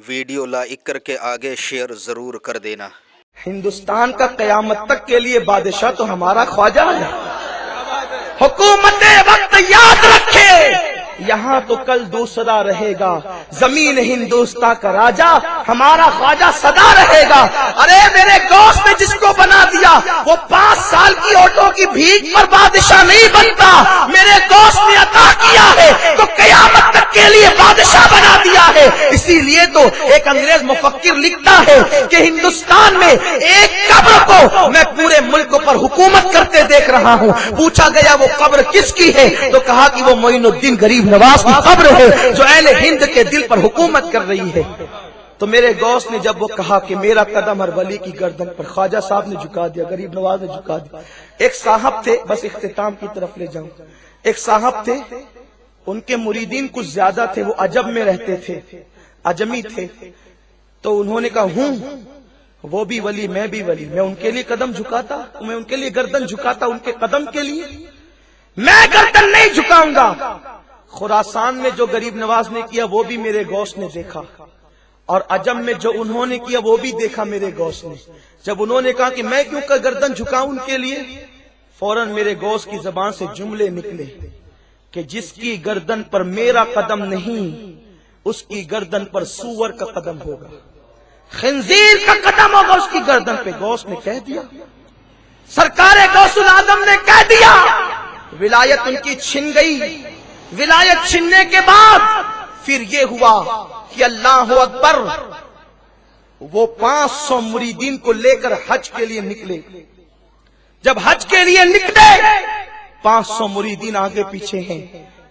Video like کر کے آگے شیئر ضرور کر دینا۔ ہندوستان کا قیامت تک کے لیے بادشاہ تو ہمارا خواجہ ہے۔ حکومت وقت یاد رکھے، یہاں تو کل دوسرا رہے گا، زمین ہندوستان کا راجا ہمارا خواجہ سدا رہے گا۔ ارے میرے دوست نے جس کو بنا دیا وہ 5 سال کی آٹو کی بھیک پر بادشاہ نہیں بنتا، میرے دوست نے عطا کیا ہے تو قیامت تک کے لیے بادشاہ بنا دیا ہے۔ اسی لیے تو ایک انگریز مفکر لکھتا ہے کہ ہندوستان میں ایک قبر کو میں پورے ملک پر حکومت کرتے دیکھ رہا ہوں۔ پوچھا گیا وہ قبر کس کی ہے تو کہا کہ وہ معین الدین غریب نواز کی قبر ہے جو اہل ہند کے دل پر حکومت کر رہی ہے۔ تو میرے دوست نے جب وہ کہا کہ میرا قدم ہر ولی کی گردن پر، خواجہ صاحب نے جھکا دیا، غریب نواز نے جھکا دیا۔ ایک صاحب تھے، بس اختتام کی طرف لے جاؤں، ایک صاحب تھے، ان کے مریدین کچھ زیادہ تھے، وہ عجب میں رہتے تھے، عجمی تھے، تو انہوں نے کہا وہ بھی ولی میں بھی ولی، میں ان کے لیے قدم جھکاتا، میں ان کے لیے گردن جھکاتا، ان کے قدم کے لیے میں گردن نہیں جھکاؤں گا۔ خراسان میں جو غریب نواز نے کیا وہ بھی میرے غوث نے دیکھا، اور عجم میں جو انہوں نے کیا وہ بھی دیکھا میرے غوث نے۔ جب انہوں نے کہا کہ میں کیوں کر گردن جھکاؤں ان کے لیے، فوراً میرے غوث کی زبان سے جملے نکلے کہ جس کی گردن پر میرا قدم نہیں اس کی گردن پر سور کا قدم ہوگا، خنزیر کا قدم ہوگا اس کی گردن پہ۔ غوث نے کہہ دیا، سرکار غوث العظم نے کہہ دیا، ولایت ان کی چھن گئی۔ ولایت چھننے کے بعد پھر یہ ہوا کہ اللہ اکبر، وہ 500 مریدین کو لے کر حج کے لیے نکلے۔ جب حج کے لیے نکلے 500 مریدین آگے پیچھے ہیں،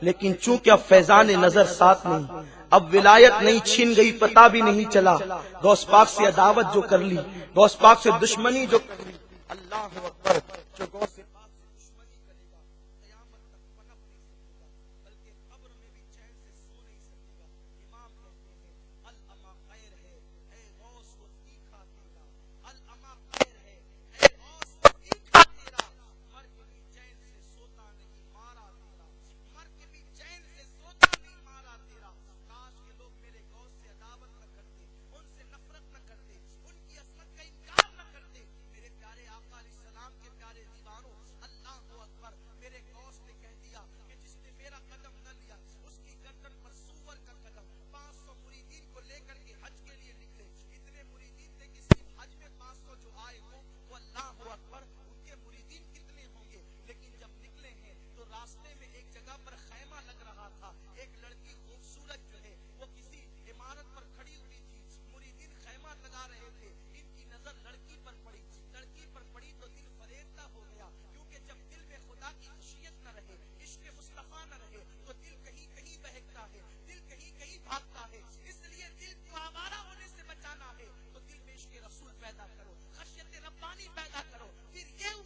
لیکن چونکہ اب فیضان نظر ساتھ نہیں، اب ولایت نہیں، چھن گئی، پتہ بھی نہیں چلا۔ غوث پاک سے عداوت جو کر لی، غوث پاک سے دشمنی جو کر لی، اللہ اکبر، جو غوث پاک سے دشمنی کرے گا قیامت تک پنپ نہیں سکے گا، بلکہ قبر میں بھی چین سے سو نہیں سکے گا۔ امام کہتے ہیں الاما خیر ہے اے غوث کو تیکھا تیرا، الاما خیر ہے اے غوث کو تیکھا تیرا، مر کے بھی چین سے سوتا نہیں مارا تیرا، مر کے بھی چین سے سوتا نہیں مارا تیرا۔ کاش کے لوگ میرے غوث سے عداوت نہ کرتے، ان سے نفرت نہ کرتے، ان کی عظمت کا انکار نہ کرتے۔ میرے پیارے آقا علیہ السلام کے پیارے دیوانوں، اللہ اکبر، میرے غوث نے کہہ دیا کہ جس نے میرا قدم نہ لیا اس کی گردن پر سور کا قدم۔ 500 مریدین کو لے کر کے حج کے لیے نکلے، اتنے مریدین تھے کہ صرف حج میں 500 جو آئے ہوں وہ اللہ اکبر، ان کے مریدین کتنے ہوں گے۔ لیکن جب نکلے ہیں تو راستے میں ایک جگہ پر خیمہ لگ رہا تھا، ایک لڑکی خوبصورت جو ہے وہ کسی عمارت پر کھڑی ہوئی تھی، مریدین خیمہ لگا رہے تھے، ان کی نظر لڑکی پر پڑی، لڑکی پر پڑی تو دل فریفتہ ہو گیا، کیونکہ جب دل میں خدا کی خشیت نہ رہے، عشق مصطفیٰ نہ رہے تو دل کہیں کہیں بہکتا ہے، دل کہیں کہیں بھاگتا ہے۔ اس لیے دل کو آوارہ ہونے سے بچانا ہے تو دل میں عشق رسول پیدا کرو، خشیت ربانی پیدا کرو۔ پھر یہ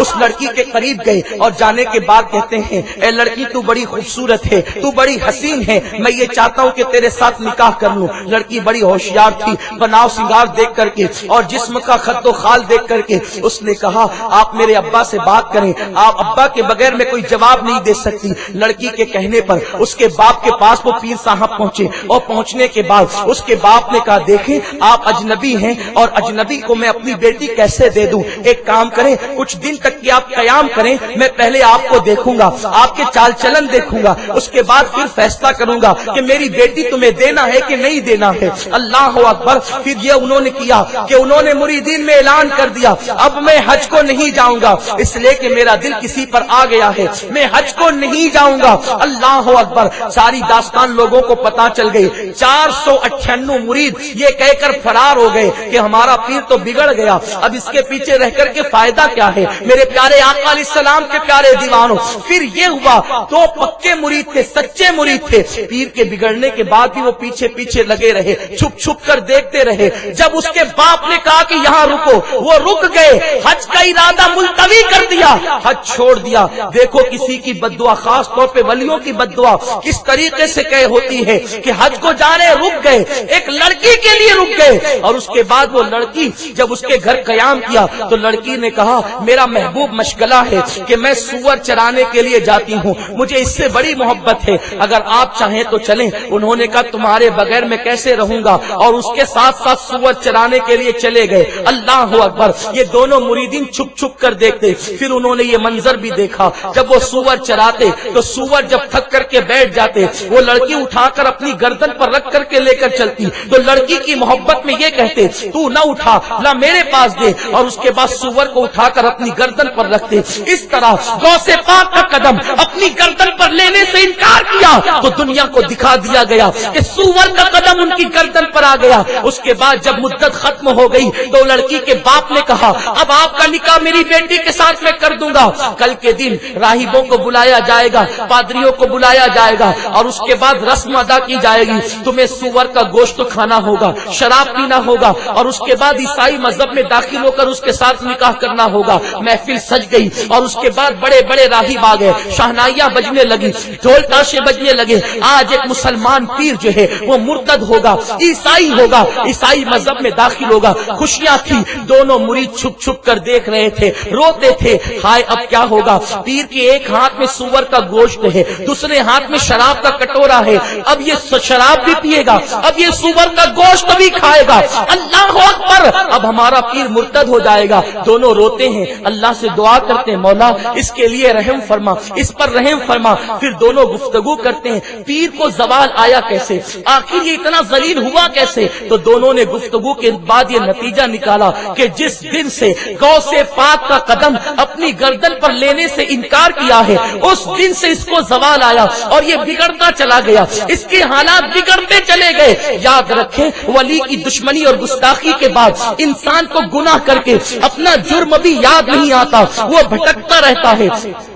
اس لڑکی کے قریب گئے اور جانے کے بعد کہتے ہیں اے لڑکی تو بڑی خوبصورت ہے، تو بڑی حسین ہے، میں یہ چاہتا ہوں کہ تیرے ساتھ نکاح کر لوں۔ لڑکی بڑی ہوشیار تھی، بناؤ سنگار دیکھ کر کے اور جسم کا خط و خال دیکھ کر کے اس نے کہا آپ میرے ابا سے بات کریں، آپ ابا کے بغیر میں کوئی جواب نہیں دے سکتی۔ لڑکی کے کہنے پر اس کے باپ کے پاس وہ پیر صاحب پہنچے، اور پہنچنے کے بعد اس کے باپ نے کہا دیکھیں آپ اجنبی ہیں اور اجنبی کو میں اپنی بیٹی کیسے دے دوں، ایک کام کریں کچھ دن تک کہ آپ قیام کریں، میں پہلے آپ کو دیکھوں گا، آپ کے چال چلن دیکھوں گا، اس کے بعد پھر فیصلہ کروں گا کہ میری بیٹی تمہیں دینا ہے کہ نہیں دینا ہے۔ اللہ اکبر، پھر یہ انہوں نے کیا کہ انہوں نے مریدین میں اعلان کر دیا اب میں حج کو نہیں جاؤں گا، اس لیے کہ میرا دل کسی پر آ گیا ہے، میں حج کو نہیں جاؤں گا۔ اللہ اکبر، ساری داستان لوگوں کو پتا چل گئی، 498 مرید یہ کہہ کر فرار ہو گئے کہ ہمارا پیر تو بگڑ گیا، اب اس کے پیچھے رہ کر کے فائدہ کیا ہے۔ میرے پیارے آقا علیہ السلام کے پیارے دیوانوں، پھر یہ ہوا 2 پکے مرید تھے، سچے مرید تھے، پیر کے بگڑنے کے بعد بھی وہ پیچھے پیچھے لگے رہے، چھپ چھپ کر دیکھتے رہے۔ جب اس کے باپ نے کہا کہ یہاں رکو، وہ رک گئے، حج کا ارادہ ملتوی کر دیا، حج چھوڑ دیا۔ دیکھو کسی کی بددعا، خاص طور پہ ولیوں کی بددعا کس طریقے سے کہے ہوتی ہے کہ حج کو جانے رک گئے، ایک لڑکی کے لیے رک گئے، اور اس کے بعد وہ لڑکی جب اس کے گھر قیام کیا تو لڑکی نے کہا میرا محبوب مشغلہ ہے کہ میں سور چرانے کے لیے جاتی ہوں، مجھے اس سے بڑی محبت ہے، اگر آپ چاہیں تو چلیں۔ انہوں نے کہا تمہارے بغیر میں کیسے رہوں گا، اور اس کے ساتھ ساتھ سور چرانے کے لیے چلے گئے۔ اللہ اکبر، یہ دونوں مریدین چھپ چھپ کر دیکھتے، پھر انہوں نے یہ منظر بھی دیکھا، جب وہ سور چراتے تو سور جب تھک کر کے بیٹھ جاتے، وہ لڑکی اٹھا کر اپنی گردن پر رکھ کر کے لے کر چلتی، تو لڑکی کی محبت میں یہ کہتے تو نہ اٹھا، لا میرے پاس دے، اور اس کے بعد سور کو اٹھا کر اپنی گردن پر رکھتے۔ اس طرح غوث پاک کا قدم اپنی گردن پر لینے سے انکار کیا تو دنیا کو دکھا دیا گیا کہ سور کا قدم ان کی گردن پر آ گیا۔ اس کے بعد جب مدت ختم ہو گئی تو لڑکی کے باپ نے کہا اب آپ کا نکاح میری بیٹی کے ساتھ میں کر دوں گا، کل کے دن راہبوں کو بلایا جائے گا، پادریوں کو بلایا جائے گا، اور اس کے بعد رسم ادا کی جائے گی، تمہیں سور کا گوشت کھانا ہوگا، شراب پینا ہوگا، اور اس کے بعد عیسائی مذہب میں داخل ہو کر اس کے ساتھ نکاح کرنا ہوگا۔ محفل سج گئی، اور اس کے بعد بڑے بڑے راہب آ گئے، شہنائیاں بجنے لگی، ڈھول تاشے بجنے لگے۔ آج ایک مسلمان پیر جو ہے وہ مرتد ہوگا، عیسائی ہوگا، عیسائی مذہب میں داخل ہوگا۔ خوشیاں تھی، دونوں مرید چھپ چھپ کر دیکھ رہے تھے، روتے تھے، ہائے اب کیا ہوگا۔ پیر کے ایک ہاتھ میں سور کا گوشت ہے، دوسرے ہاتھ میں شراب کا کٹورا ہے، اب یہ شراب بھی پیے گا، اب یہ سور کا گوشت بھی کھائے گا۔ اللہ اکبر، اب ہمارا پیر مرتد ہو جائے گا۔ دونوں روتے ہیں، اللہ سے دعا کرتے ہیں مولا اس کے لیے رحم فرما، اس پر رحم فرما۔ پھر دونوں گفتگو کرتے ہیں پیر کو زوال آیا کیسے، آخر یہ اتنا ذلیل ہوا کیسے، تو دونوں نے گفتگو کے بعد یہ نتیجہ نکالا کہ جس دن سے غوث پاک کا قدم اپنی گردن پر لینے سے انکار کیا ہے، اس دن سے اس کو زوال آیا اور یہ بگڑتا چلا گیا، اس کے حالات بگڑتے چلے گئے۔ یاد رکھیں ولی کی دشمنی اور گستاخی کے بعد انسان کو گناہ کر کے اپنا جرم بھی یاد نہیں آتا، وہ بھٹکتا رہتا ہے،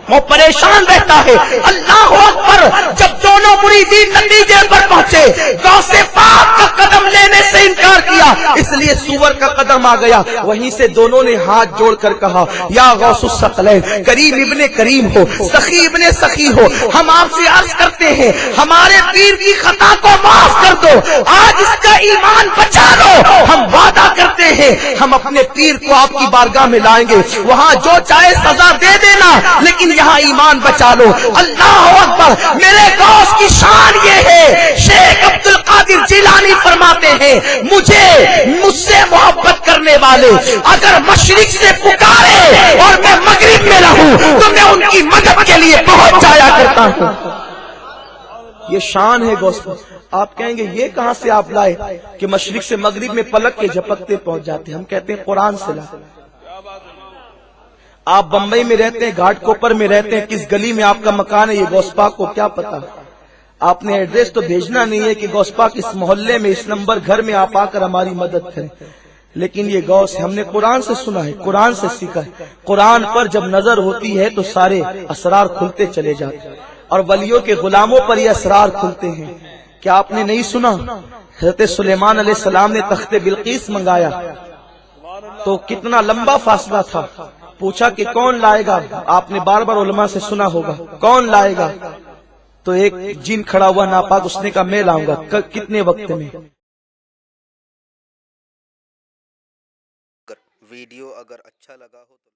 وہ پریشان رہتا ہے۔ اللہ اکبر، جب دونوں مریدین نتیجے پر پہنچے غوث پاک کا قدم لینے سے انکار کیا، اس لیے سور کا قدم آ گیا۔ وہیں سے دونوں نے ہاتھ جوڑ کر کہا یا غوث الثقلین، کریم ابن کریم ہو، سخی ابن سخی ہو، ہم آپ سے عرض کرتے ہیں ہمارے پیر کی خطا کو معاف کر دو، آج اس کا ایمان بچا لو۔ ہم وعدہ کرتے ہیں ہم اپنے پیر کو آپ کی بارگاہ میں لائیں گے، وہاں جو چاہے سزا دے دینا لیکن یہاں ایمان بچا لو۔ اللہ اکبر، میرے غوث کی شان یہ ہے، شیخ عبد القادر جیلانی فرماتے ہیں مجھ سے محبت کرنے والے اگر مشرق سے پکارے اور میں مغرب میں رہوں تو میں ان کی مدد کے لیے پہنچ جایا کرتا ہوں۔ یہ شان ہے غوث۔ آپ کہیں گے یہ کہاں سے آپ لائے کہ مشرق سے مغرب میں پلک کے جھپکتے پہنچ جاتے؟ ہم کہتے ہیں قرآن سے لائے۔ آپ بمبئی میں رہتے ہیں، گھاٹ کوپر میں رہتے ہیں، کس گلی میں آپ کا مکان ہے یہ غوث پاک کو کیا پتا؟ آپ نے ایڈریس تو بھیجنا نہیں ہے کہ غوث پاک اس محلے میں اس نمبر گھر میں آپ آ کر ہماری مدد کریں، لیکن یہ غوث ہم نے قرآن سے سنا ہے، قرآن سے سیکھا ہے۔ قرآن پر جب نظر ہوتی ہے تو سارے اسرار کھلتے چلے جاتے ہیں، اور ولیوں کے غلاموں پر یہ اسرار کھلتے ہیں۔ کیا آپ نے نہیں سنا حضرت سلیمان علیہ السلام نے تخت بلقیس منگایا تو کتنا لمبا فاصلہ تھا، پوچھا کہ کون لائے گا، آپ نے بار بار علماء سے سنا ہوگا کون لائے گا، تو ایک جن کھڑا ہوا ناپاک، اس نے کہا میں لاؤں گا، کتنے وقت میں۔ ویڈیو اگر اچھا لگا ہو تو